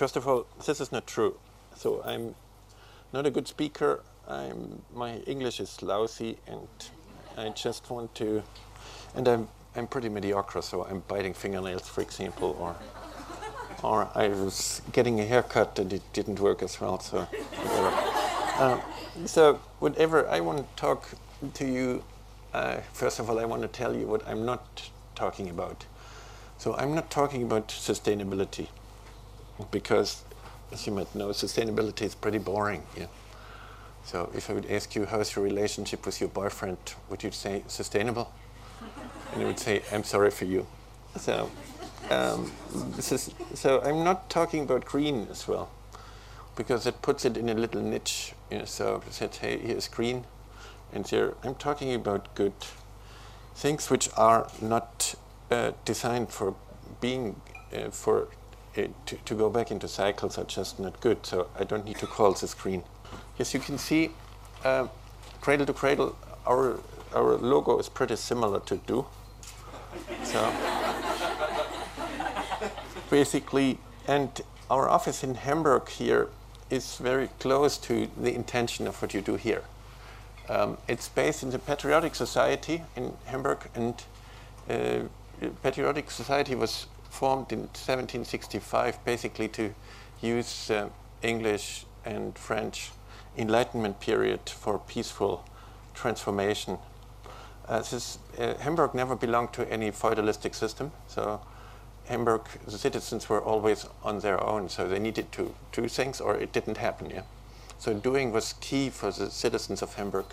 First of all, this is not true. So I'm not a good speaker. My English is lousy, and I just want to. And I'm pretty mediocre. So I'm biting fingernails, for example, or I was getting a haircut and it didn't work as well. So whatever. So whatever I want to talk to you. First of all, I want to tell you what I'm not talking about. So I'm not talking about sustainability, because, as you might know, sustainability is pretty boring. Yeah. So if I would ask you, how's your relationship with your boyfriend, would you say sustainable? And I would say, I'm sorry for you. So, so I'm not talking about green as well, because it puts it in a little niche. You know, so I said, hey, here's green, and here I'm talking about good things which are not designed for being to go back into cycles, are just not good. So I don't need to call this green. Yes, you can see Cradle to Cradle. Our logo is pretty similar to do. So basically, and our office in Hamburg here is very close to the intention of what you do here. It's based in the Patriotic Society in Hamburg, and Patriotic Society was formed in 1765, basically to use English and French Enlightenment period for peaceful transformation. Hamburg never belonged to any feudalistic system, so Hamburg, the citizens were always on their own, so they needed to do things or it didn't happen. Yeah? So doing was key for the citizens of Hamburg.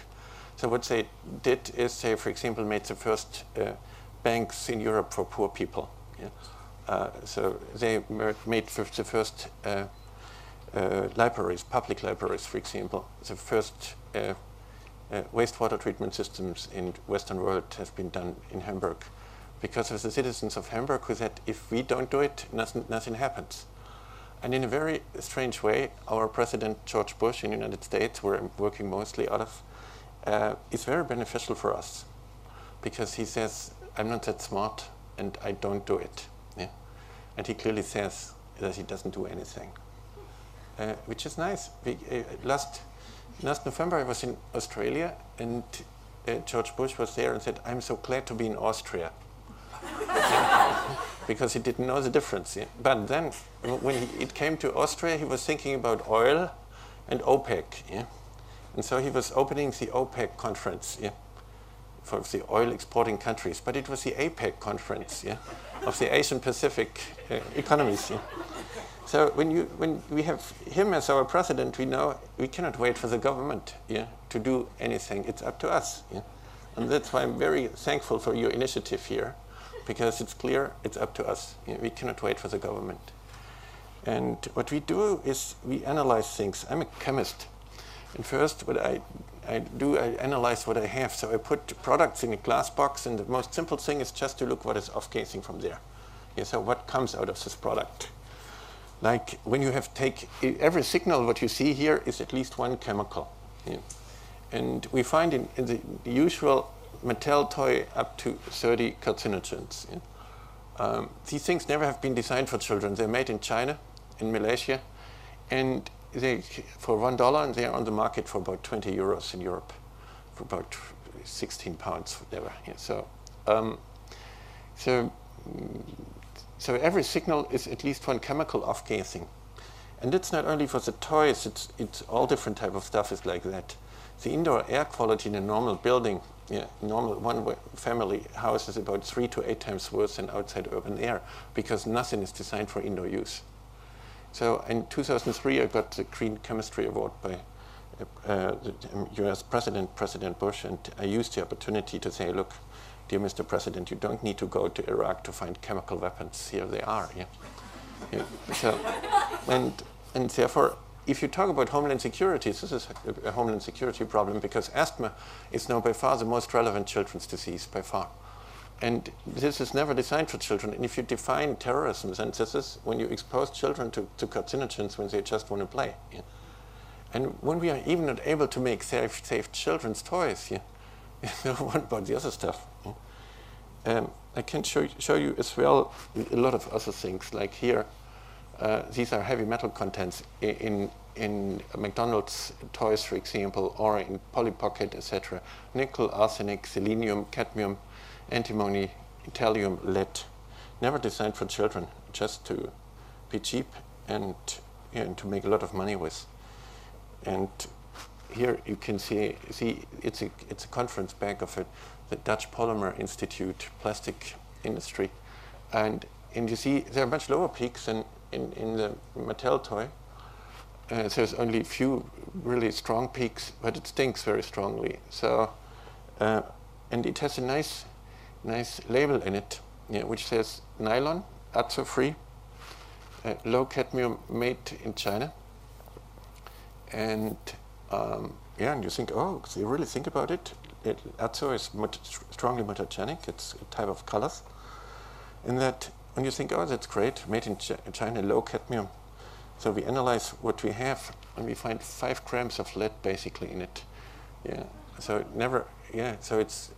So what they did is they, for example, made the first banks in Europe for poor people. Yeah? So they made the first libraries, public libraries, for example. The first wastewater treatment systems in Western world have been done in Hamburg, because of the citizens of Hamburg who said, if we don't do it, nothing happens. And in a very strange way, our President George Bush in the United States, where I'm working mostly out of, is very beneficial for us, because he says, I'm not that smart and I don't do it. Yeah? And he clearly says that he doesn't do anything, which is nice. Last November I was in Australia, and George Bush was there and said, I'm so glad to be in Austria. Because he didn't know the difference. Yeah? But then, when it came to Austria, he was thinking about oil and OPEC. Yeah? And so he was opening the OPEC conference, yeah, for the oil exporting countries. But it was the APEC conference, yeah, of the Asian Pacific economies. Yeah? So when we have him as our president, we know we cannot wait for the government, yeah, to do anything. It's up to us. Yeah? And that's why I'm very thankful for your initiative here, because it's clear it's up to us. You know, we cannot wait for the government. And what we do is we analyze things. I'm a chemist. And first, what I do, I analyze what I have. So I put products in a glass box, and the most simple thing is just to look what is off-gassing from there. Yeah, so what comes out of this product? Like when you have every signal, what you see here is at least one chemical. Yeah. And we find in the usual Mattel toy up to 30 carcinogens. Yeah? These things never have been designed for children. They're made in China, in Malaysia, and they for $1, and they're on the market for about 20 euros in Europe, for about 16 pounds, whatever. Yeah, so every signal is at least one chemical off-gassing. And it's not only for the toys, it's all different type of stuff is like that. The indoor air quality in a normal building, yeah, normal one-family house is about 3 to 8 times worse than outside urban air, because nothing is designed for indoor use. So in 2003, I got the Green Chemistry Award by the US President Bush, and I used the opportunity to say, look, dear Mr. President, you don't need to go to Iraq to find chemical weapons. Here they are. Yeah? Yeah. So, and therefore, if you talk about homeland security, this is a homeland security problem, because asthma is now by far the most relevant children's disease, by far. And this is never designed for children. And if you define terrorism, then this is when you expose children to carcinogens when they just want to play. Yeah? And when we are even not able to make safe children's toys, yeah? What about the other stuff? Yeah? I can show you as well a lot of other things, like here. these are heavy metal contents in McDonald's toys, for example, or in Polly Pocket, etc. Nickel, arsenic, selenium, cadmium, antimony, thallium, lead. Never designed for children, just to be cheap and to make a lot of money with. And here you can see it's a conference back of the Dutch Polymer Institute plastic industry, and you see there are much lower peaks than in the Mattel toy. There's only a few really strong peaks, but it stinks very strongly. So, and it has a nice label in it, which says nylon, azo-free, low cadmium, made in China. And and you think, oh, so you really think about it. Azo is strongly mutagenic. It's a type of colors. And that when you think, oh, that's great, made in China, low cadmium. So we analyze what we have, and we find 5 grams of lead basically in it. Yeah. So never. Yeah. So it's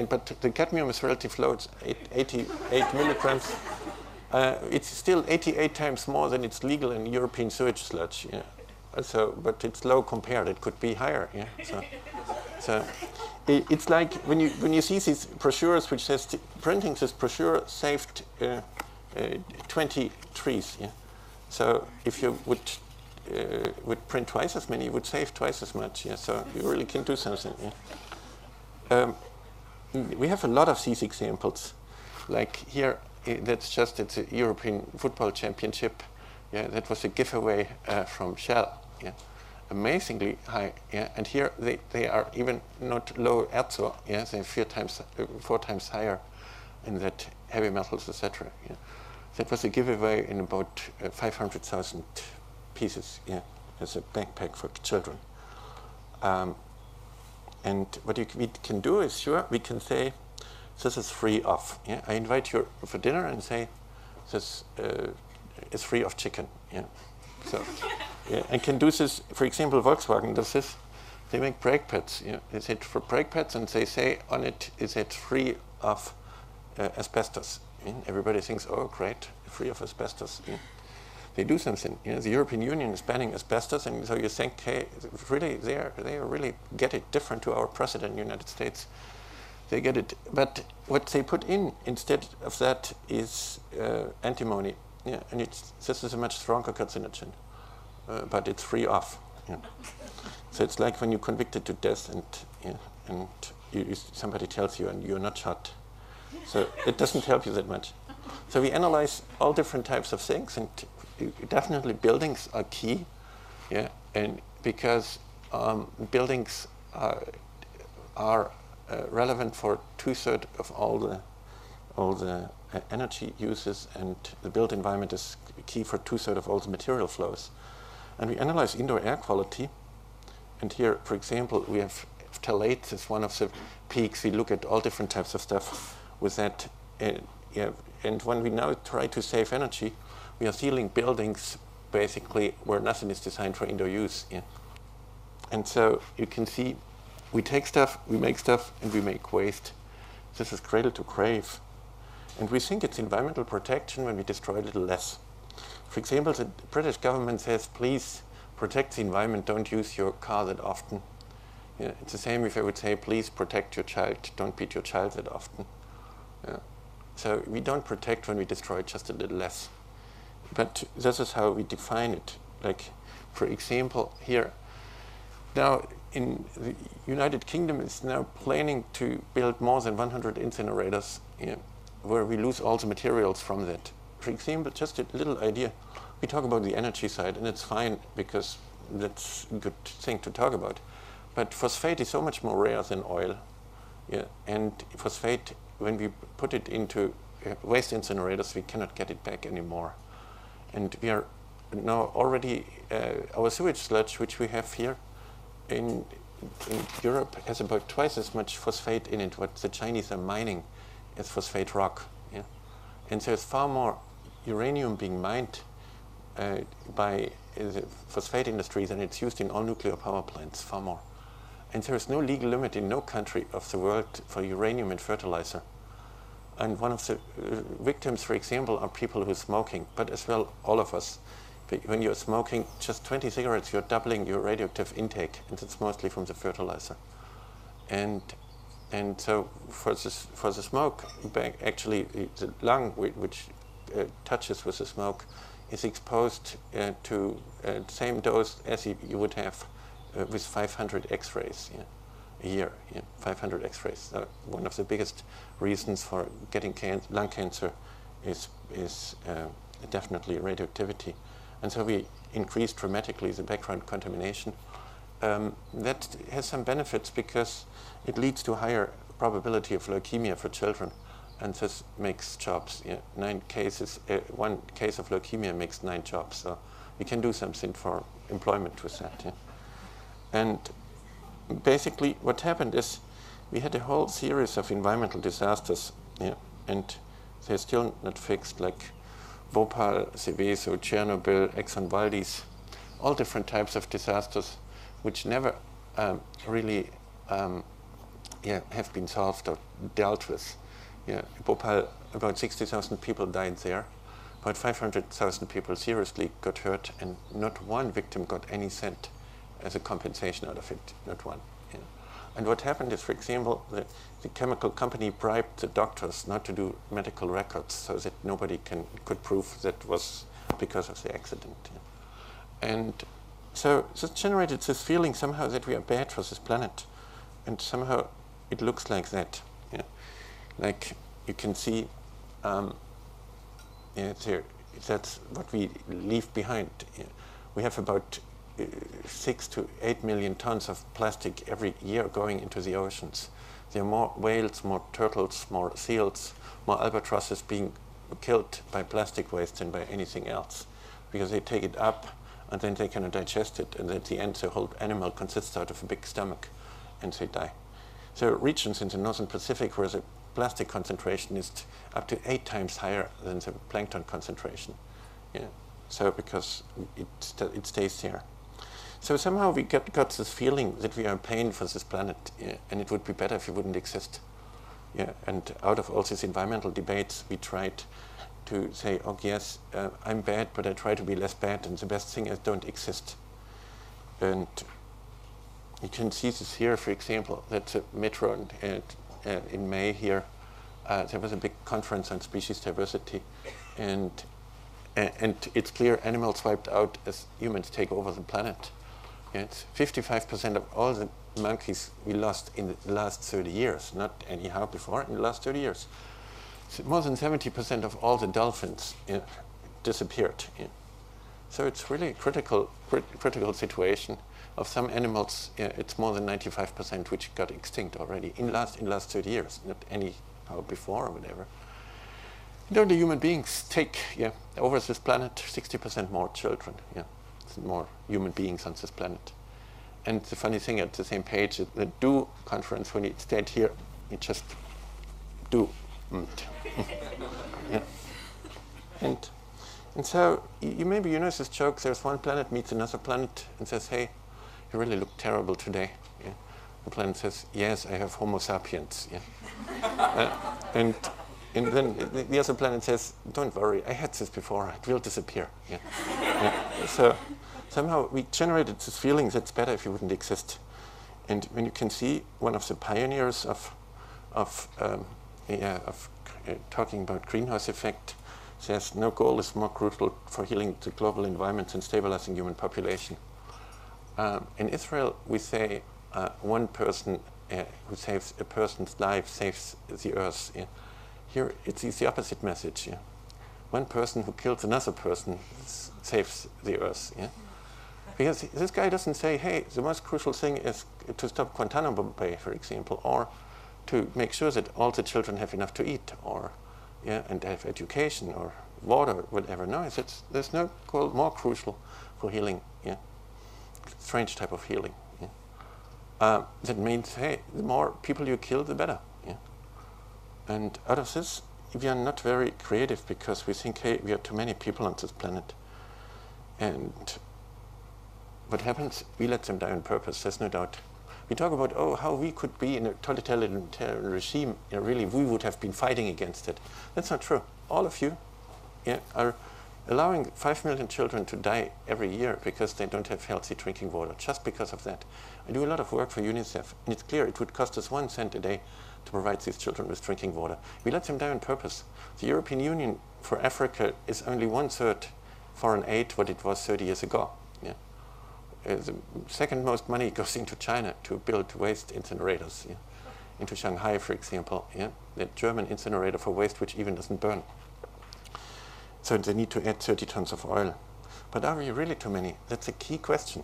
but the cadmium is relatively low. It's 88 milligrams. It's still 88 times more than it's legal in European sewage sludge. Yeah. So, but it's low compared. It could be higher. Yeah. So it's like when you see these brochures which says printing this brochure saved 20 trees. Yeah. So if you would print twice as many, you would save twice as much. Yeah. So you really can do something. Yeah. We have a lot of these examples. Like here, it's a European football championship. Yeah, that was a giveaway from Shell. Yeah, amazingly high. Yeah, and here they are even not low azo. Yeah, they're 4 times higher in that heavy metals, etc. Yeah, that was a giveaway in about 500,000 pieces. Yeah, as a backpack for children. And what we can do is, sure, we can say this is free of. Yeah, I invite you for dinner and say this is free of chicken. Yeah, so yeah, I can do this. For example, Volkswagen does this. They make brake pads. Yeah, they say for brake pads, and they say on it is it free of asbestos. Yeah? Everybody thinks, oh, great, free of asbestos. Yeah. They do something. You know, the European Union is banning asbestos, and so you think, hey, really, they really get it different to our president in the United States. They get it, but what they put in instead of that is antimony. Yeah, and this is a much stronger carcinogen, but it's free of. Yeah. So it's like when you're convicted to death, and somebody tells you, and you're not shot. So it doesn't help you that much. So we analyze all different types of things, and definitely buildings are key. Yeah, and because buildings are relevant for 2/3 of all the energy uses, and the built environment is key for 2/3 of all the material flows. And we analyze indoor air quality. And here, for example, we have phthalates as one of the peaks. We look at all different types of stuff with that. And when we now try to save energy, we are sealing buildings basically where nothing is designed for indoor use. Yeah. And so you can see we take stuff, we make stuff, and we make waste. This is cradle to grave. And we think it's environmental protection when we destroy a little less. For example, the British government says, please protect the environment, don't use your car that often. Yeah, it's the same if I would say, please protect your child, don't beat your child that often. Yeah. So we don't protect when we destroy just a little less. But this is how we define it. Like, for example, here, now in the United Kingdom is now planning to build more than 100 incinerators, yeah, where we lose all the materials from that. For example, just a little idea. We talk about the energy side, and it's fine because that's a good thing to talk about. But phosphate is so much more rare than oil. Yeah, and phosphate, when we put it into waste incinerators, we cannot get it back anymore. And we are now already, our sewage sludge, which we have here in Europe, has about twice as much phosphate in it what the Chinese are mining as phosphate rock. Yeah? And so there's far more uranium being mined by the phosphate industry than it's used in all nuclear power plants, far more. And there is no legal limit in no country of the world for uranium in fertilizer. And one of the victims, for example, are people who are smoking, but as well all of us. When you're smoking just 20 cigarettes, you're doubling your radioactive intake, and it's mostly from the fertilizer. And so for the smoke, actually the lung, which touches with the smoke, is exposed to the same dose as you would have with 500 X-rays a year. 500 X-rays. One of the biggest reasons for getting lung cancer is definitely radioactivity. And so we increase dramatically the background contamination. That has some benefits because it leads to higher probability of leukemia for children, and this makes jobs. 9 cases, 1 case of leukemia makes 9 jobs. So we can do something for employment with that. And basically, what happened is we had a whole series of environmental disasters, and they're still not fixed, like Bhopal, Seveso, Chernobyl, Exxon Valdez, all different types of disasters, which never really have been solved or dealt with. Bhopal, about 60,000 people died there. About 500,000 people seriously got hurt, and not one victim got any cent as a compensation out of it, not one. And what happened is, for example, the chemical company bribed the doctors not to do medical records so that nobody could prove that was because of the accident. And so this generated this feeling somehow that we are bad for this planet, and somehow it looks like that. Like you can see, that's what we leave behind. We have about 6 to 8 million tons of plastic every year going into the oceans. There are more whales, more turtles, more seals, more albatrosses being killed by plastic waste than by anything else, because they take it up and then they cannot digest it, and at the end the whole animal consists out of a big stomach and they die. There are regions in the Northern Pacific where the plastic concentration is up to 8 times higher than the plankton concentration. So because it stays there. So somehow we got this feeling that we are paying for this planet, and it would be better if it wouldn't exist. And out of all these environmental debates, we tried to say, oh yes, I'm bad, but I try to be less bad, and the best thing is don't exist. And you can see this here, for example, that's a metro in May here. There was a big conference on species diversity, and it's clear animals wiped out as humans take over the planet. It's 55% of all the monkeys we lost in the last 30 years, not anyhow before, in the last 30 years. So more than 70% of all the dolphins disappeared. So it's really a critical situation. Of some animals, it's more than 95% which got extinct already in last 30 years, not anyhow before or whatever. And only human beings take over this planet 60% more children. More human beings on this planet. And the funny thing, at the same page, the DO conference, when it stayed here, it just do. And so maybe you know this joke, there's one planet meets another planet and says, hey, you really look terrible today. The planet says, yes, I have Homo sapiens. And then the other planet says, don't worry, I had this before, it will disappear. So somehow we generated this feeling that it's better if you wouldn't exist. And when you can see one of the pioneers of talking about greenhouse effect says no goal is more crucial for healing the global environment than stabilizing human population. In Israel, we say one person who saves a person's life saves the earth. Here it's the opposite message. One person who kills another person saves the earth. Because this guy doesn't say, hey, the most crucial thing is to stop Guantanamo Bay, for example, or to make sure that all the children have enough to eat, or and have education, or water, whatever. No, there's no goal more crucial for healing. Strange type of healing. That means, hey, the more people you kill, the better. And out of this, we are not very creative because we think, hey, we are too many people on this planet. And what happens? We let them die on purpose, there's no doubt. We talk about, oh, how we could be in a totalitarian regime, really we would have been fighting against it. That's not true. All of you are allowing 5 million children to die every year because they don't have healthy drinking water, just because of that. I do a lot of work for UNICEF, and it's clear it would cost us 1 cent a day to provide these children with drinking water. We let them die on purpose. The European Union for Africa is only 1/3 foreign aid what it was 30 years ago. The second most money goes into China to build waste incinerators. Into Shanghai, for example, the German incinerator for waste which even doesn't burn. So they need to add 30 tons of oil. But are we really too many? That's a key question.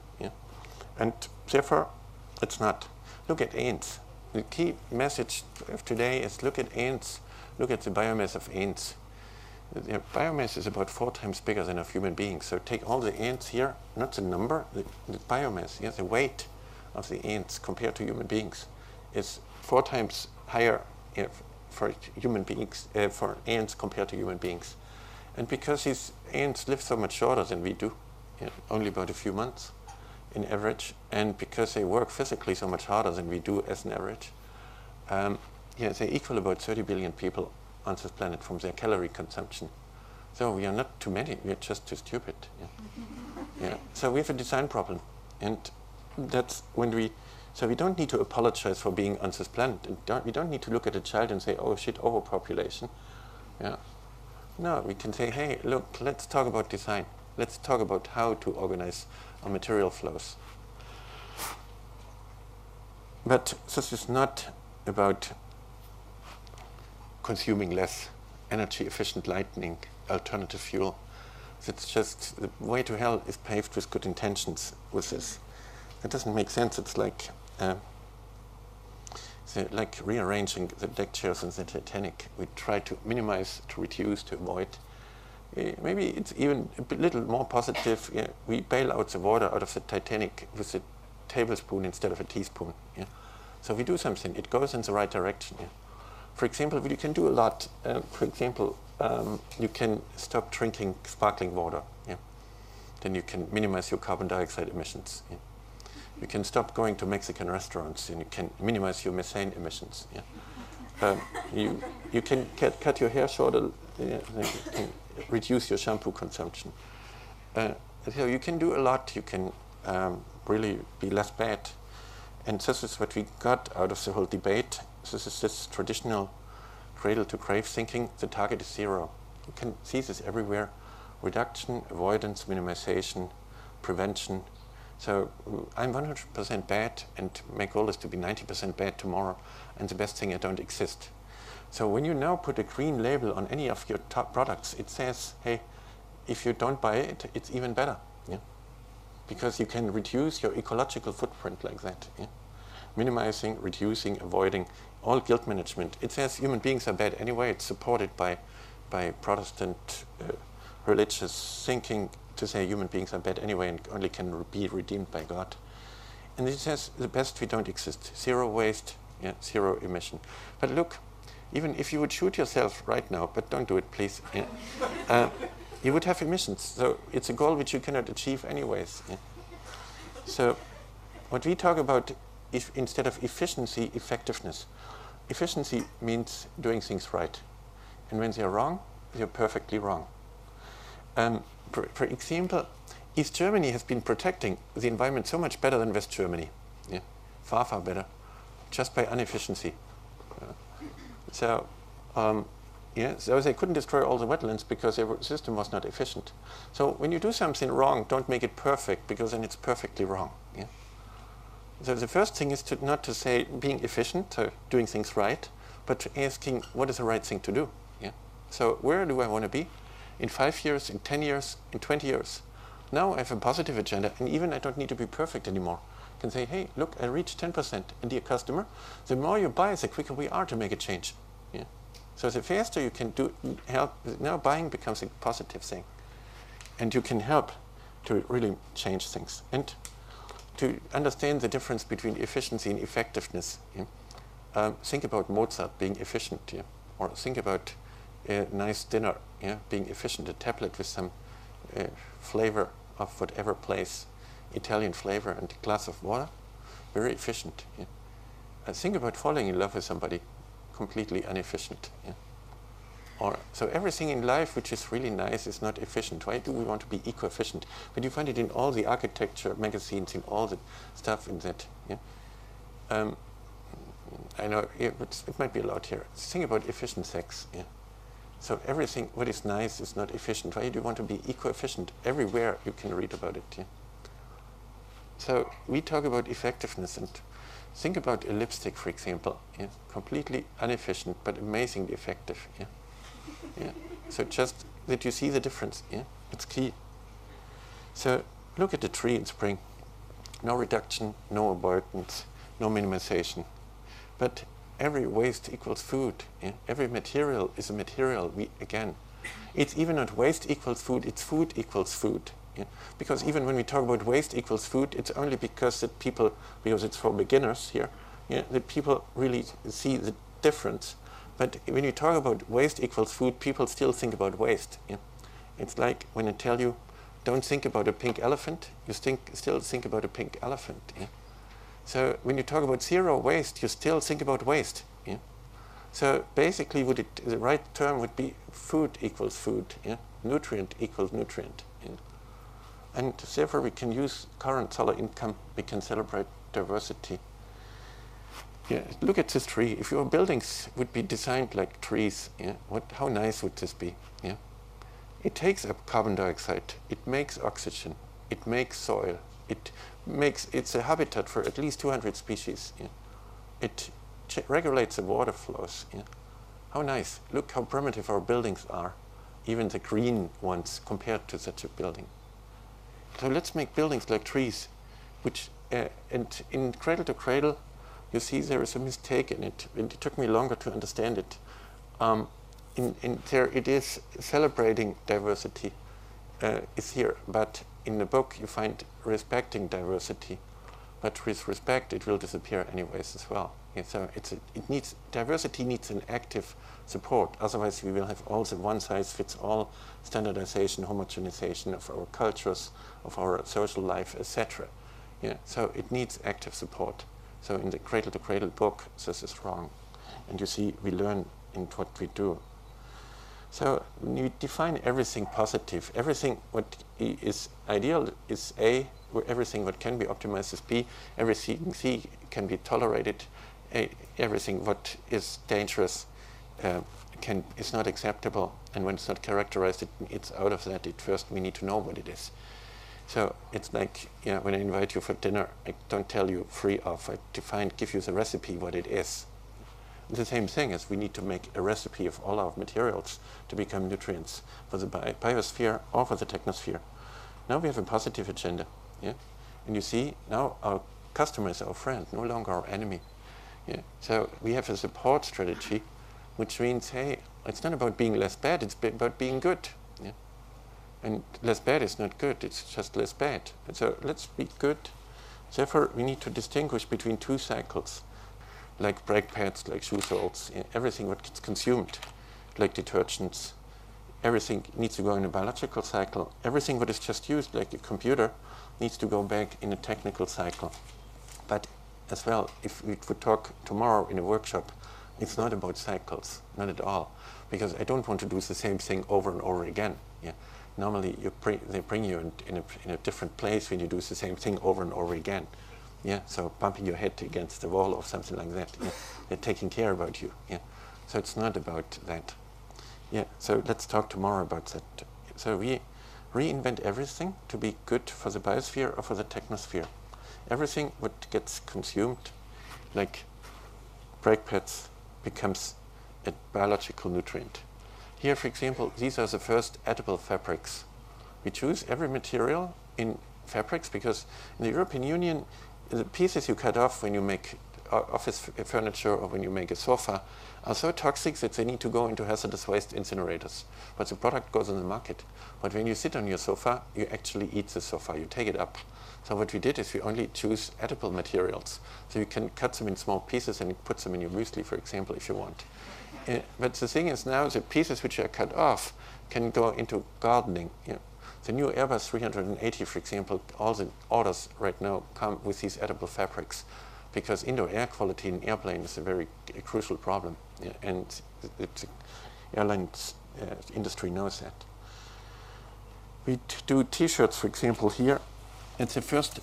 And therefore, it's not. Look at ants. The key message of today is look at ants, look at the biomass of ants. The biomass is about 4 times bigger than of human beings. So take all the ants here, not the number, the biomass, the weight of the ants compared to human beings is 4 times higher for human beings, for ants compared to human beings. And because these ants live so much shorter than we do, only about a few months in average, and because they work physically so much harder than we do as an average, they equal about 30 billion people on this planet from their calorie consumption. So we are not too many, we are just too stupid. So we have a design problem. And that's when we don't need to apologize for being on this planet. And we don't need to look at a child and say, oh shit, overpopulation. No, we can say, hey, look, let's talk about design. Let's talk about how to organize our material flows. But this is not about consuming less energy efficient lighting, alternative fuel. It's just the way to hell is paved with good intentions with this. That doesn't make sense. It's like rearranging the deck chairs in the Titanic. We try to minimize, to reduce, to avoid. Maybe it's even a little more positive. We bail out the water out of the Titanic with a tablespoon instead of a teaspoon. So we do something. It goes in the right direction. For example, you can do a lot. For example, you can stop drinking sparkling water. Then you can minimize your carbon dioxide emissions. You can stop going to Mexican restaurants, and you can minimize your methane emissions. You can cut your hair shorter. You can reduce your shampoo consumption. So you can do a lot. You can really be less bad. And this is what we got out of the whole debate. This is this traditional cradle-to-grave thinking. The target is zero. You can see this everywhere. Reduction, avoidance, minimization, prevention. So I'm 100% bad, and my goal is to be 90% bad tomorrow, and the best thing, I don't exist. So when you now put a green label on any of your top products, it says, hey, if you don't buy it, it's even better. Because you can reduce your ecological footprint like that. Minimizing, reducing, avoiding, all guilt management. It says human beings are bad anyway. It's supported by Protestant religious thinking to say human beings are bad anyway and only can be redeemed by God. And it says the best, we don't exist. Zero waste, zero emission. But look, even if you would shoot yourself right now, but don't do it, please. You would have emissions. So it's a goal which you cannot achieve anyways. So what we talk about is, instead of efficiency, effectiveness. Efficiency means doing things right. And when they're wrong, they're perfectly wrong. For example, East Germany has been protecting the environment so much better than West Germany. Far, far better, just by inefficiency. So they couldn't destroy all the wetlands because their system was not efficient. So when you do something wrong, don't make it perfect, because then it's perfectly wrong. So the first thing is not to say being efficient, so doing things right, but asking what is the right thing to do. So where do I want to be? In 5 years, in 10 years, in 20 years. Now I have a positive agenda, and even I don't need to be perfect anymore. I can say, hey, look, I reached 10%. And dear customer, the more you buy, the quicker we are to make a change. So the faster you can help, now buying becomes a positive thing. And you can help to really change things. And to understand the difference between efficiency and effectiveness, think about Mozart being efficient, or think about a nice dinner, being efficient, a tablet with some flavor of whatever place, Italian flavor, and a glass of water. very efficient. Yeah? Think about falling in love with somebody, completely inefficient. Yeah? So everything in life which is really nice is not efficient. Why do we want to be eco-efficient? But you find it in all the architecture magazines, in all the stuff in that. Yeah? I know it might be a lot here. Think about efficient sex. Yeah? So everything what is nice is not efficient. Why do you want to be eco-efficient? Everywhere you can read about it. Yeah? So we talk about effectiveness, and think about a lipstick, for example. Yeah? Completely inefficient, but amazingly effective. Yeah? Yeah. So just that you see the difference. Yeah? It's key. So look at the tree in spring. No reduction, no avoidance, no minimization. But every waste equals food. Yeah? Every material is a material. It's even not waste equals food, it's food equals food. Yeah? Because even when we talk about waste equals food, it's only because it's for beginners here, yeah, that people really see the difference. But when you talk about waste equals food, people still think about waste. Yeah? It's like when I tell you, don't think about a pink elephant, you still think about a pink elephant. Yeah? So when you talk about zero waste, you still think about waste. Yeah? So basically the right term would be food equals food, yeah? Nutrient equals nutrient. Yeah? And therefore we can use current solar income, we can celebrate diversity. Yeah, look at this tree. If your buildings would be designed like trees, yeah, how nice would this be? Yeah? It takes up carbon dioxide, it makes oxygen, it makes soil, it's a habitat for at least 200 species. Yeah? It regulates the water flows. Yeah? How nice. Look how primitive our buildings are, even the green ones compared to such a building. So let's make buildings like trees, and in Cradle to Cradle, you see there is a mistake in it. It took me longer to understand it. There it is celebrating diversity is here, but in the book you find respecting diversity. But with respect, it will disappear anyways as well. Yeah, so diversity needs an active support. Otherwise, we will have all the one-size-fits-all standardization, homogenization of our cultures, of our social life, etc. Yeah, so it needs active support. So in the Cradle to Cradle book, this is wrong. And you see, we learn in what we do. So when you define everything positive, everything what is ideal is A, everything what can be optimized is B, everything C can be tolerated, everything what is dangerous is not acceptable, and when it's not characterized, it's out of that. First we need to know what it is. So it's like, when I invite you for dinner, I don't tell you free of. I give you the recipe what it is. The same thing as we need to make a recipe of all our materials to become nutrients for the biosphere or for the technosphere. Now we have a positive agenda, yeah? And you see, now our customer is our friend, no longer our enemy. Yeah? So we have a support strategy, which means, hey, it's not about being less bad, it's about being good. Yeah? And less bad is not good, it's just less bad. And so let's be good. Therefore, we need to distinguish between two cycles, like brake pads, like shoe soles, everything what gets consumed, like detergents. Everything needs to go in a biological cycle. Everything what is just used, like a computer, needs to go back in a technical cycle. But as well, if we would talk tomorrow in a workshop, it's not about cycles, not at all, because I don't want to do the same thing over and over again. Yeah. Normally, they bring you in a different place when you do the same thing over and over again. Yeah, so bumping your head against the wall or something like that. Yeah. They're taking care about you. Yeah, so it's not about that. Yeah, so let's talk tomorrow about that. So we reinvent everything to be good for the biosphere or for the technosphere. Everything what gets consumed, like brake pads, becomes a biological nutrient. Here, for example, these are the first edible fabrics. We choose every material in fabrics because in the European Union, the pieces you cut off when you make office furniture or when you make a sofa are so toxic that they need to go into hazardous waste incinerators. But the product goes on the market. But when you sit on your sofa, you actually eat the sofa, you take it up. So what we did is we only choose edible materials. So you can cut them in small pieces and put them in your muesli, for example, if you want. But the thing is now the pieces which are cut off can go into gardening. Yeah. The new Airbus 380, for example, all the orders right now come with these edible fabrics, because indoor air quality in airplane is a very crucial problem, yeah, and the airlines industry knows that. We do T-shirts, for example, here. It's the first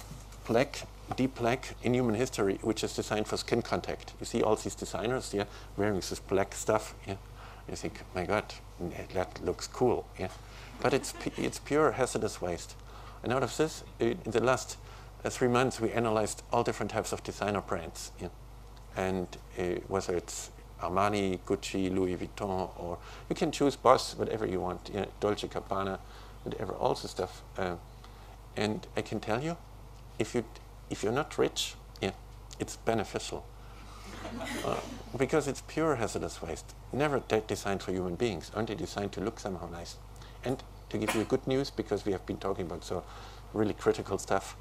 black, deep black in human history, which is designed for skin contact. You see all these designers here wearing this black stuff. Yeah, you think, my God, that looks cool. Yeah, but it's pure hazardous waste. And out of this, in the last 3 months, we analyzed all different types of designer brands, yeah, and whether it's Armani, Gucci, Louis Vuitton, or you can choose Boss, whatever you want, yeah, Dolce & Gabbana, whatever, all the stuff. And I can tell you, if you're not rich, yeah, it's beneficial. Because it's pure hazardous waste. Never designed for human beings, only designed to look somehow nice. And to give you good news, because we have been talking about so really critical stuff,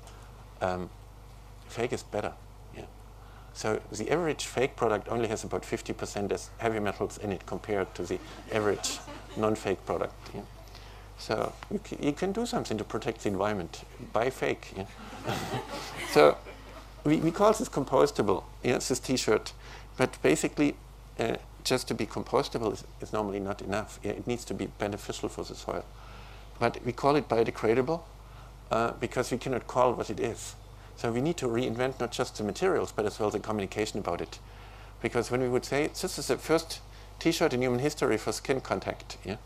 fake is better. Yeah. So the average fake product only has about 50% as heavy metals in it compared to the average non-fake product. Yeah. So you can do something to protect the environment. Buy fake. Yeah. So we call this compostable. Yeah, it's this T-shirt. But basically, just to be compostable is normally not enough. Yeah, it needs to be beneficial for the soil. But we call it biodegradable because we cannot call what it is. So we need to reinvent not just the materials, but as well the communication about it. Because when we would say, this is the first T-shirt in human history for skin contact, yeah,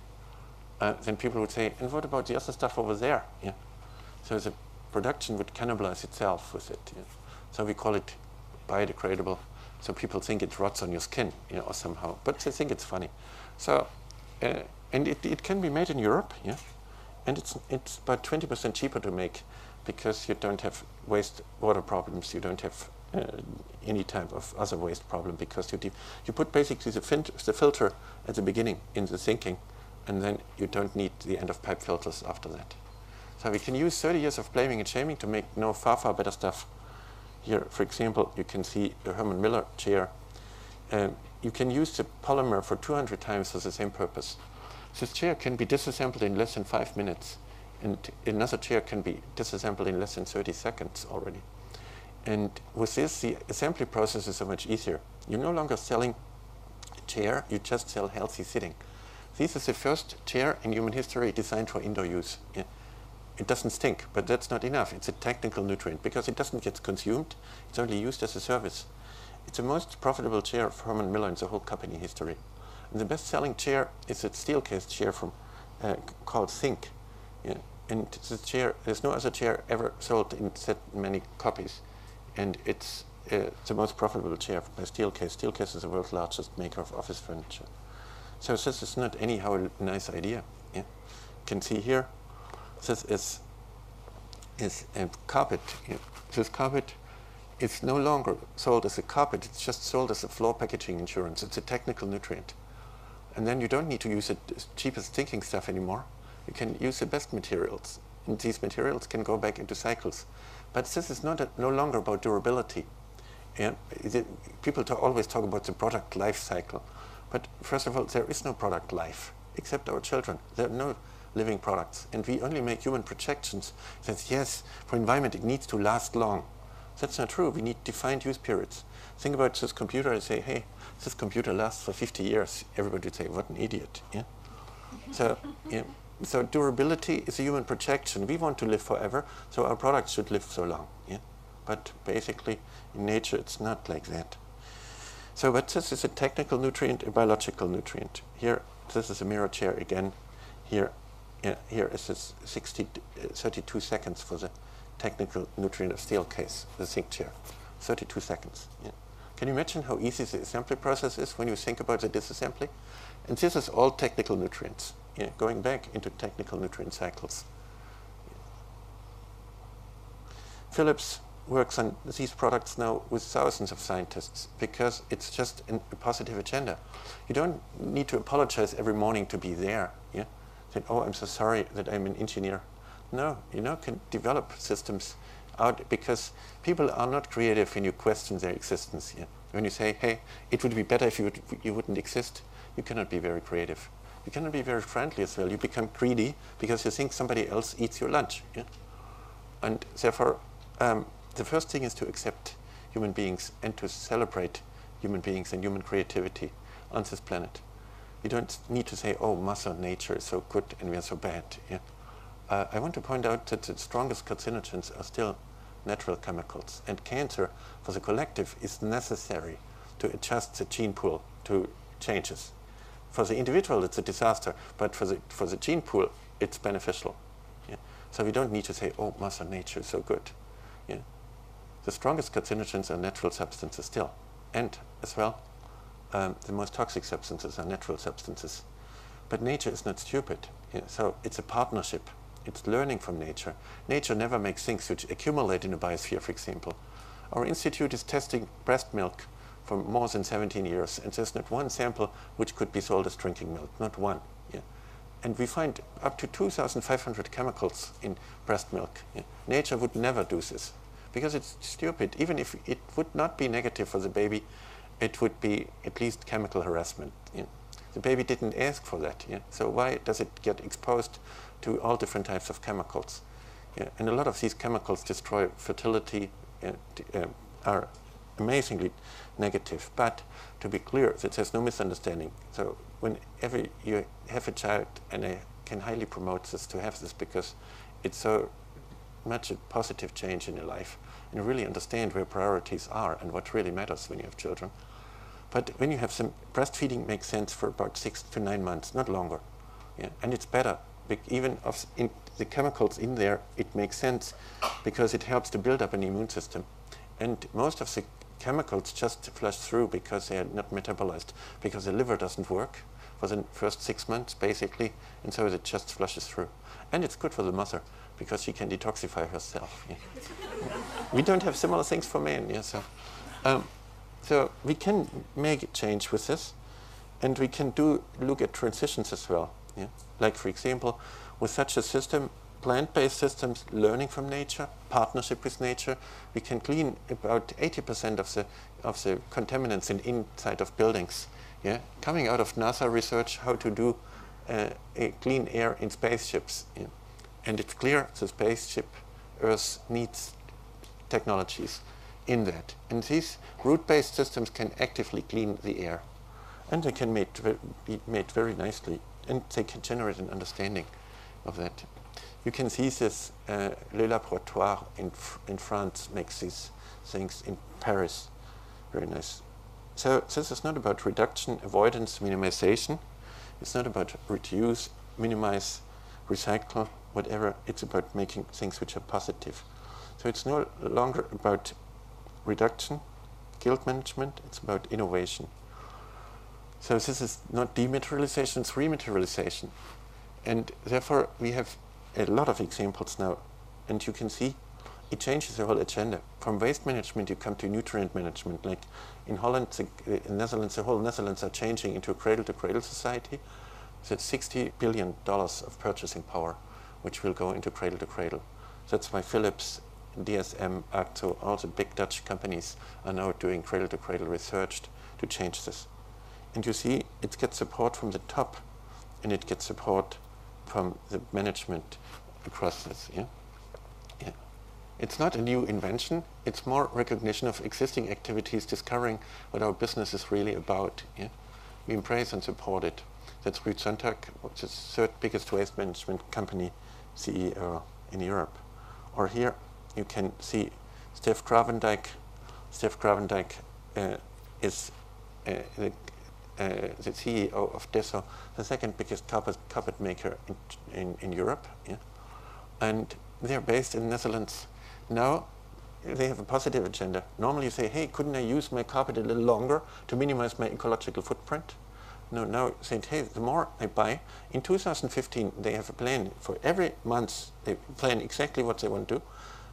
then people would say, and what about the other stuff over there? Yeah. So the production would cannibalize itself with it. Yeah. So we call it biodegradable. So people think it rots on your skin, you know, or somehow, but they think it's funny. So, and it can be made in Europe, yeah, and it's about 20% cheaper to make, because you don't have water problems, you don't have any type of other waste problem, because you put basically the filter at the beginning in the sinking, and then you don't need the end of pipe filters after that. So we can use 30 years of blaming and shaming to make far better stuff. Here, for example, you can see a Herman Miller chair. You can use the polymer for 200 times for the same purpose. This chair can be disassembled in less than 5 minutes, and another chair can be disassembled in less than 30 seconds already. And with this, the assembly process is so much easier. You're no longer selling a chair, you just sell healthy sitting. This is the first chair in human history designed for indoor use. Yeah. It doesn't stink, but that's not enough. It's a technical nutrient, because it doesn't get consumed. It's only used as a service. It's the most profitable chair of Herman Miller in the whole company history. And the best-selling chair is a steel-cased chair from called Think. Yeah. And this chair, there's no other chair ever sold in that many copies. And it's the most profitable chair by Steelcase. Steelcase is the world's largest maker of office furniture. So this is not anyhow a nice idea. Yeah. You can see here, this is a carpet. Yeah. This carpet is no longer sold as a carpet, it's just sold as a floor packaging insurance. It's a technical nutrient. And then you don't need to use the cheapest thinking stuff anymore. You can use the best materials. And these materials can go back into cycles. But this is no longer about durability. Yeah? People always talk about the product life cycle. But first of all, there is no product life, except our children. There are no living products. And we only make human projections that, yes, for environment it needs to last long. That's not true. We need defined use periods. Think about this computer and say, hey, this computer lasts for 50 years. Everybody would say, what an idiot. Yeah? So, yeah. So durability is a human projection. We want to live forever, so our products should live so long. Yeah? But basically, in nature, it's not like that. So but this is a technical nutrient, a biological nutrient. Here, this is a mirror chair again. Here is this 32 seconds for the technical nutrient of steel case, the zinc chair. 32 seconds. Yeah. Can you imagine how easy the assembly process is when you think about the disassembly? And this is all technical nutrients, yeah, going back into technical nutrient cycles. Philips works on these products now with thousands of scientists, because it's just a positive agenda. You don't need to apologize every morning to be there. Yeah? Say, oh, I'm so sorry that I'm an engineer. No, can develop systems out, because people are not creative when you question their existence. Yeah? When you say, hey, it would be better if you wouldn't exist, you cannot be very creative. You cannot be very friendly as well. You become greedy because you think somebody else eats your lunch. Yeah? And therefore, the first thing is to accept human beings and to celebrate human beings and human creativity on this planet. You don't need to say, oh, Mother Nature is so good and we are so bad. Yeah? I want to point out that the strongest carcinogens are still natural chemicals. And cancer, for the collective, is necessary to adjust the gene pool to changes. For the individual, it's a disaster, but for the gene pool, it's beneficial. Yeah? So we don't need to say, oh, Mother Nature is so good. Yeah? The strongest carcinogens are natural substances still. And as well, the most toxic substances are natural substances. But nature is not stupid. Yeah? So it's a partnership. It's learning from nature. Nature never makes things which accumulate in a biosphere, for example. Our institute is testing breast milk for more than 17 years, and there's not one sample which could be sold as drinking milk, not one. Yeah? And we find up to 2,500 chemicals in breast milk. Yeah? Nature would never do this, because it's stupid. Even if it would not be negative for the baby, it would be at least chemical harassment. Yeah? The baby didn't ask for that. Yeah? So why does it get exposed to all different types of chemicals? Yeah? And a lot of these chemicals destroy fertility, are amazingly negative. But to be clear, that there's no misunderstanding. So whenever you have a child, and I can highly promote this, to have this, because it's so much a positive change in your life, and you really understand where priorities are and what really matters when you have children. But when you have some, breastfeeding makes sense for about 6 to 9 months, not longer. Yeah? And it's better. Even in the chemicals in there, it makes sense because it helps to build up an immune system. And most of the chemicals just flush through because they are not metabolized, because the liver doesn't work for the first 6 months, basically, and so it just flushes through. And it's good for the mother, because she can detoxify herself. Yeah. We don't have similar things for men. Yeah, so we can make a change with this, and we can look at transitions as well. Yeah? Like, for example, with such a system, plant-based systems, learning from nature, partnership with nature, we can clean about 80% of the contaminants inside of buildings. Yeah? Coming out of NASA research, how to do a clean air in spaceships. Yeah? And it's clear the spaceship Earth needs technologies in that. And these root-based systems can actively clean the air. And they can be made very nicely. And they can generate an understanding of that. You can see this, Le Laboratoire in France makes these things, in Paris. Very nice. So this is not about reduction, avoidance, minimization. It's not about reduce, minimize, recycle, whatever. It's about making things which are positive. So it's no longer about reduction, guilt management. It's about innovation. So this is not dematerialization, it's rematerialization. And therefore, we have a lot of examples now. And you can see it changes the whole agenda. From waste management, you come to nutrient management. Like in Holland, in Netherlands, the whole Netherlands are changing into a cradle-to-cradle society. That's $60 billion of purchasing power, which will go into cradle-to-cradle. That's why Philips, DSM, Acto, all the big Dutch companies are now doing cradle-to-cradle research to change this. And you see, it gets support from the top, and it gets support from the management across this. Yeah? Yeah. It's not a new invention. It's more recognition of existing activities, discovering what our business is really about. Yeah? We embrace and support it. That's Ruud Sontag, which is the third biggest waste management company CEO in Europe. Or here you can see Stef Gravendijk. Stef Gravendijk is the CEO of Desso, the second biggest carpet maker in Europe. Yeah? And they're based in the Netherlands. Now they have a positive agenda. Normally you say, hey, couldn't I use my carpet a little longer to minimize my ecological footprint? No, now say, hey, the more I buy. In 2015, they have a plan for every month. They plan exactly what they want to do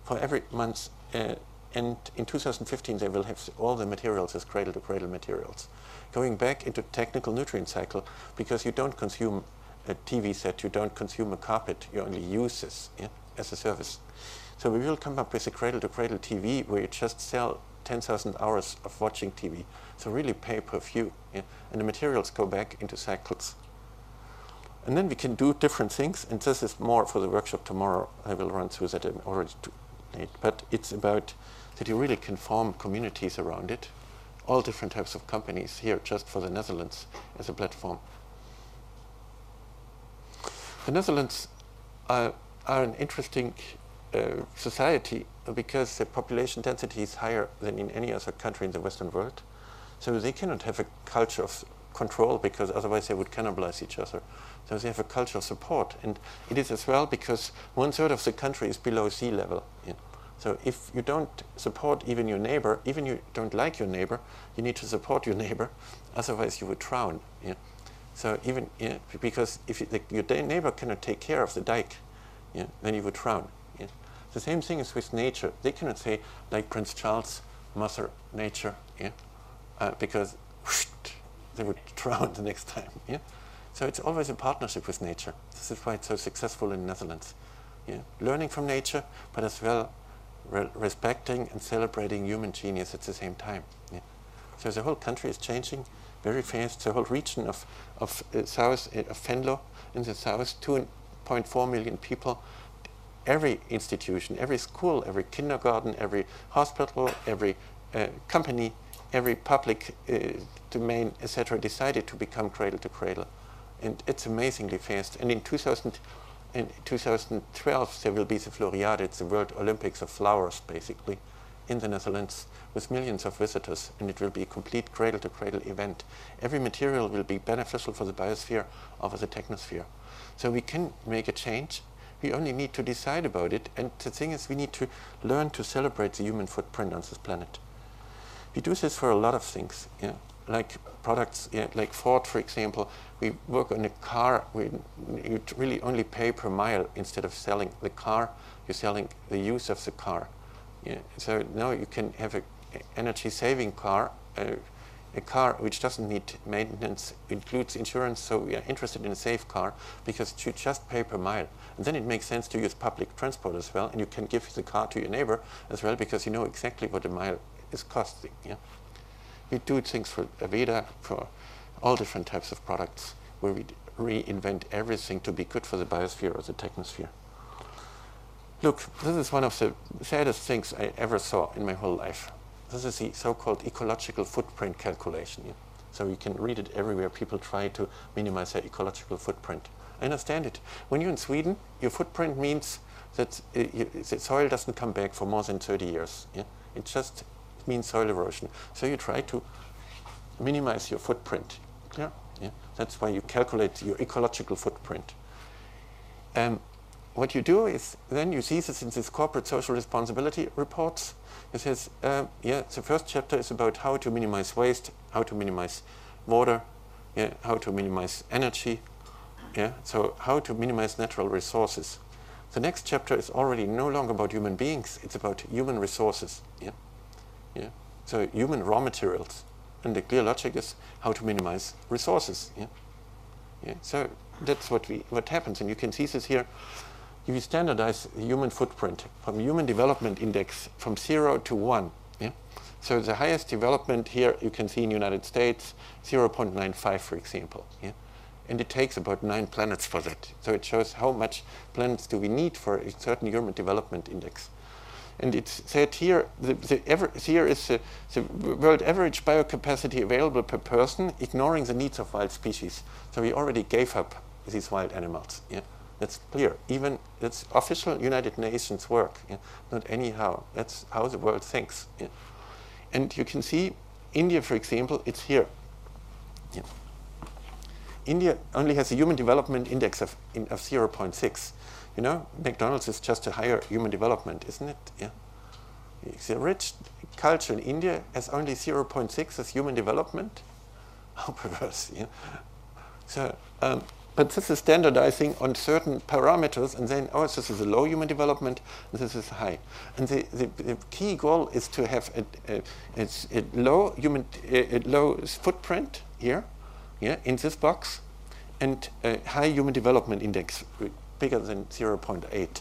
for every month. And in 2015, they will have all the materials as cradle-to-cradle materials. Going back into technical nutrient cycle, because you don't consume a TV set, you don't consume a carpet, you only use this as a service. So we will come up with a cradle-to-cradle TV where you just sell 10,000 hours of watching TV. So really pay per view. Yeah? And the materials go back into cycles. And then we can do different things, and this is more for the workshop tomorrow. I will run through that, I'm already too late. But it's about that you really can form communities around it, all different types of companies here just for the Netherlands as a platform. The Netherlands are an interesting society because the population density is higher than in any other country in the Western world. So they cannot have a culture of control because otherwise they would cannibalize each other. So they have a culture of support. And it is as well because 1/3 of the country is below sea level. Yeah. So if you don't support even your neighbor, even you don't like your neighbor, you need to support your neighbor, otherwise you would drown. Yeah. So even because if your neighbor cannot take care of the dike, yeah, then you would drown. Yeah. The same thing is with nature. They cannot say, like Prince Charles, Mother Nature, yeah, because whoosh, they would drown the next time. Yeah. So it's always a partnership with nature. This is why it's so successful in the Netherlands. Yeah. Learning from nature, but as well respecting and celebrating human genius at the same time. Yeah. So the whole country is changing very fast. The whole region of south of Venlo in the south, 2.4 million people. Every institution, every school, every kindergarten, every hospital, every company, every public domain, etc., decided to become cradle to cradle. And it's amazingly fast. And in 2012, there will be the Floriade, it's the World Olympics of Flowers, basically, in the Netherlands, with millions of visitors, and it will be a complete cradle-to-cradle event. Every material will be beneficial for the biosphere or for the technosphere. So we can make a change. We only need to decide about it, and the thing is we need to learn to celebrate the human footprint on this planet. We do this for a lot of things, yeah? Like products, yeah, like Ford, for example. We work on a car, you really only pay per mile instead of selling the car, you're selling the use of the car. Yeah. So now you can have an energy-saving car, a car which doesn't need maintenance, includes insurance, so we are interested in a safe car because you just pay per mile. And then it makes sense to use public transport as well, and you can give the car to your neighbor as well because you know exactly what a mile is costing. Yeah? We do things for Aveda, for all different types of products, where we reinvent everything to be good for the biosphere or the technosphere. Look, this is one of the saddest things I ever saw in my whole life. This is the so-called ecological footprint calculation. Yeah? So you can read it everywhere. People try to minimize their ecological footprint. I understand it. When you're in Sweden, your footprint means that the soil doesn't come back for more than 30 years. Yeah? It just means soil erosion. So you try to minimize your footprint. Clear? Yeah? That's why you calculate your ecological footprint. What you do is then you see this in these corporate social responsibility reports. It says, yeah, the first chapter is about how to minimize waste, how to minimize water, yeah, how to minimize energy, yeah, so how to minimize natural resources. The next chapter is already no longer about human beings, it's about human resources. Yeah? Yeah? So human raw materials. And the clear logic is how to minimize resources. Yeah? Yeah? So that's what happens, and you can see this here. If you standardize the human footprint from Human Development Index from 0 to 1, yeah? So the highest development here you can see in the United States, 0.95, for example. Yeah? And it takes about 9 planets for that. So it shows how much planets do we need for a certain Human Development Index. And it's said here, here is the world average biocapacity available per person, ignoring the needs of wild species. So we already gave up these wild animals. Yeah? That's clear. Even that's official United Nations work. Yeah? Not anyhow. That's how the world thinks. Yeah? And you can see India, for example, it's here. Yeah. India only has a Human Development Index of 0.6. You know, McDonald's is just a higher human development, isn't it? Yeah. The rich culture in India has only 0.6 as human development. How perverse, yeah. So, but this is standardizing on certain parameters, and then, oh, this is a low human development, and this is high. And the key goal is to have a low footprint here, yeah, in this box, and a high human development index, bigger than 0.8.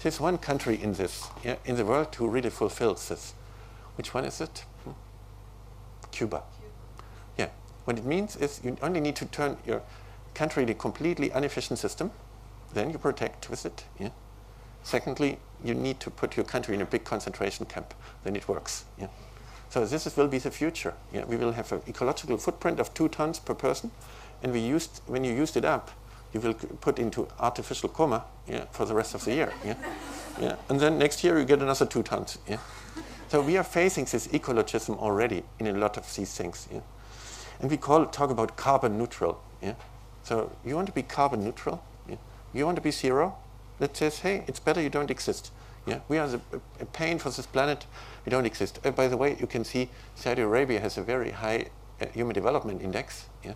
There's one country in this, yeah, in the world who really fulfills this. Which one is it? Cuba. Yeah. What it means is you only need to turn your country in a completely inefficient system, then you protect with it. Yeah? Secondly, you need to put your country in a big concentration camp, then it works. Yeah? So will be the future. Yeah? We will have an ecological footprint of 2 tons per person, and when you used it up, you will put into artificial coma, yeah, for the rest of the year. Yeah? Yeah? And then next year you get another 2 tons. Yeah? So we are facing this ecologism already in a lot of these things. Yeah? And we talk about carbon neutral. Yeah? So you want to be carbon neutral? Yeah? You want to be zero? That says, hey, it's better you don't exist. Yeah? We are a pain for this planet. We don't exist. By the way, you can see Saudi Arabia has a very high human development index. Yeah?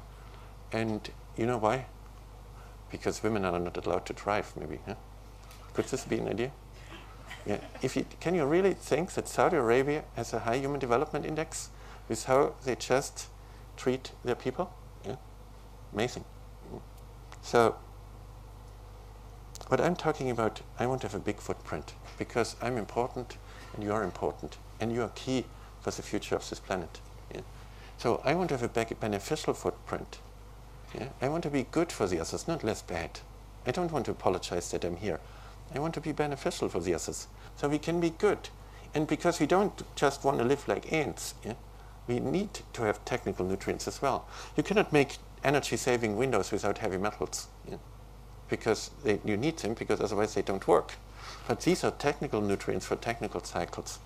And you know why? Because women are not allowed to drive, maybe. Yeah? Could this be an idea? Yeah. Can you really think that Saudi Arabia has a high human development index with how they just treat their people? Yeah? Amazing. So what I'm talking about, I want to have a big footprint because I'm important and you are important and you are key for the future of this planet. Yeah? So I want to have a beneficial footprint. Yeah? I want to be good for the others, not less bad. I don't want to apologize that I'm here. I want to be beneficial for the others. So we can be good. And because we don't just want to live like ants, yeah? We need to have technical nutrients as well. You cannot make energy-saving windows without heavy metals. Yeah? Because you need them, because otherwise they don't work. But these are technical nutrients for technical cycles.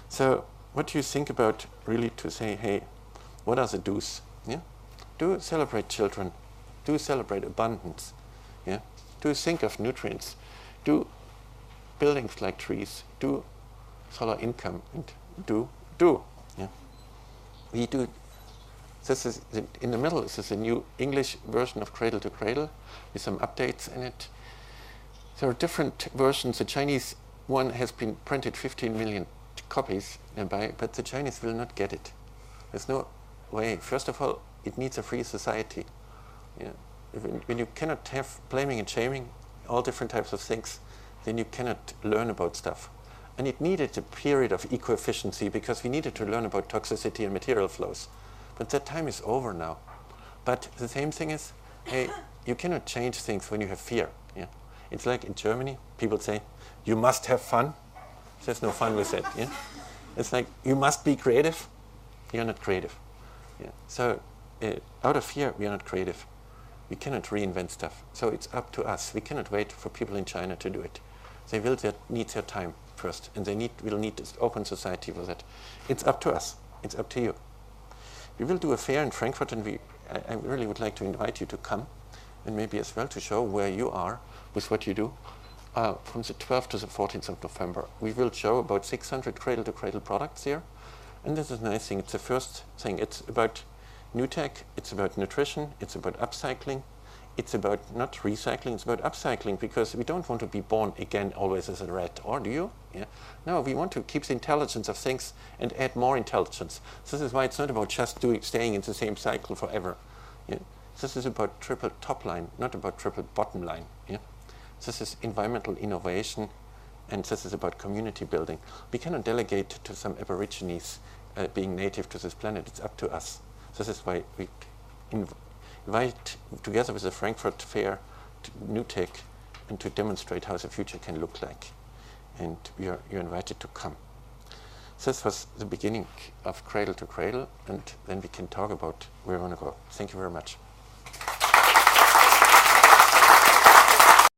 So what do you think about really to say, hey, what are the do's? Yeah? Do celebrate children. Do celebrate abundance. Yeah? Do think of nutrients. Do buildings like trees. Do solar income. And do. Yeah? We do. This is in the middle. This is a new English version of Cradle to Cradle with some updates in it. There are different versions. The Chinese one has been printed 15 million copies, but the Chinese will not get it. There's no way. First of all, it needs a free society. Yeah? When you cannot have blaming and shaming, all different types of things, then you cannot learn about stuff. And it needed a period of eco-efficiency because we needed to learn about toxicity and material flows. But that time is over now. But the same thing is, hey, you cannot change things when you have fear. Yeah? It's like in Germany, people say, you must have fun. There's no fun with that. Yeah? It's like, you must be creative. You're not creative. Yeah? So out of fear, we are not creative. We cannot reinvent stuff. So it's up to us. We cannot wait for people in China to do it. They will need their time first, and they will need this open society for that. It's up to us. It's up to you. We will do a fair in Frankfurt, and I really would like to invite you to come, and maybe as well to show where you are with what you do. From the 12th to the 14th of November, we will show about 600 cradle-to-cradle products here. And this is a nice thing. It's the first thing. It's about new tech. It's about nutrition. It's about upcycling. It's about not recycling. It's about upcycling, because we don't want to be born again always as a rat, or do you? Yeah. No, we want to keep the intelligence of things and add more intelligence. This is why it's not about just staying in the same cycle forever. Yeah. This is about triple top line, not about triple bottom line. Yeah. This is environmental innovation, and this is about community building. We cannot delegate to some aborigines being native to this planet. It's up to us. This is why we invite, together with the Frankfurt Fair, new tech, and to demonstrate how the future can look like. And you're invited to come. This was the beginning of Cradle to Cradle, and then we can talk about where we want to go. Thank you very much.